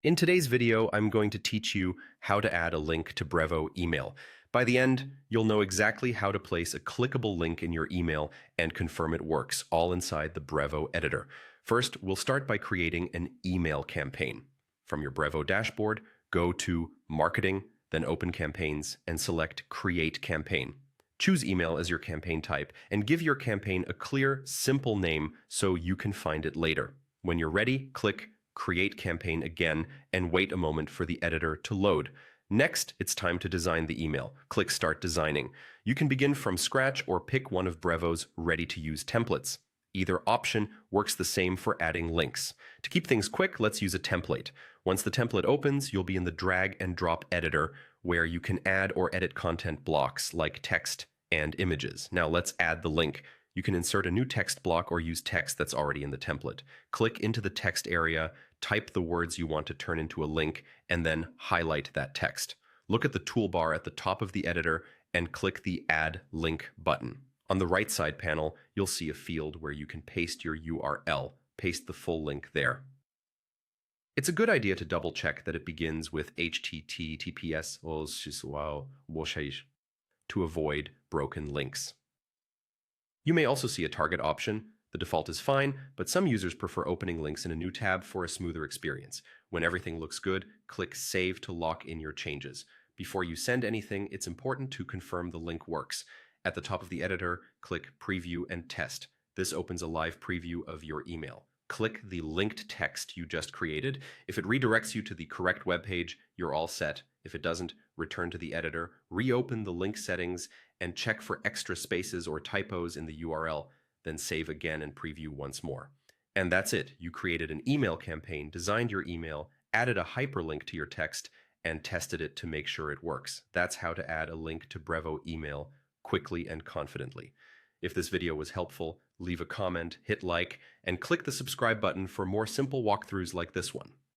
In today's video, I'm going to teach you how to add a link to Brevo email. By the end, you'll know exactly how to place a clickable link in your email and confirm it works, all inside the Brevo editor. First, we'll start by creating an email campaign. From your Brevo dashboard, go to Marketing, then Open Campaigns, and select Create Campaign. Choose email as your campaign type, and give your campaign a clear, simple name so you can find it later. When you're ready, click Create Campaign again, and wait a moment for the editor to load. Next, it's time to design the email. Click Start Designing. You can begin from scratch or pick one of Brevo's ready-to-use templates. Either option works the same for adding links. To keep things quick, let's use a template. Once the template opens, you'll be in the drag and drop editor, where you can add or edit content blocks like text and images. Now let's add the link. You can insert a new text block or use text that's already in the template. Click into the text area, type the words you want to turn into a link, and then highlight that text. Look at the toolbar at the top of the editor and click the Add Link button. On the right side panel, you'll see a field where you can paste your URL. Paste the full link there. It's a good idea to double check that it begins with HTTPS to avoid broken links. You may also see a target option. The default is fine, but some users prefer opening links in a new tab for a smoother experience. When everything looks good, click Save to lock in your changes. Before you send anything, it's important to confirm the link works. At the top of the editor, click Preview and Test. This opens a live preview of your email. Click the linked text you just created. If it redirects you to the correct web page, you're all set. If it doesn't, return to the editor, reopen the link settings, and check for extra spaces or typos in the URL, then save again and preview once more. And that's it. You created an email campaign, designed your email, added a hyperlink to your text, and tested it to make sure it works. That's how to add a link to Brevo email quickly and confidently. If this video was helpful, leave a comment, hit like, and click the subscribe button for more simple walkthroughs like this one.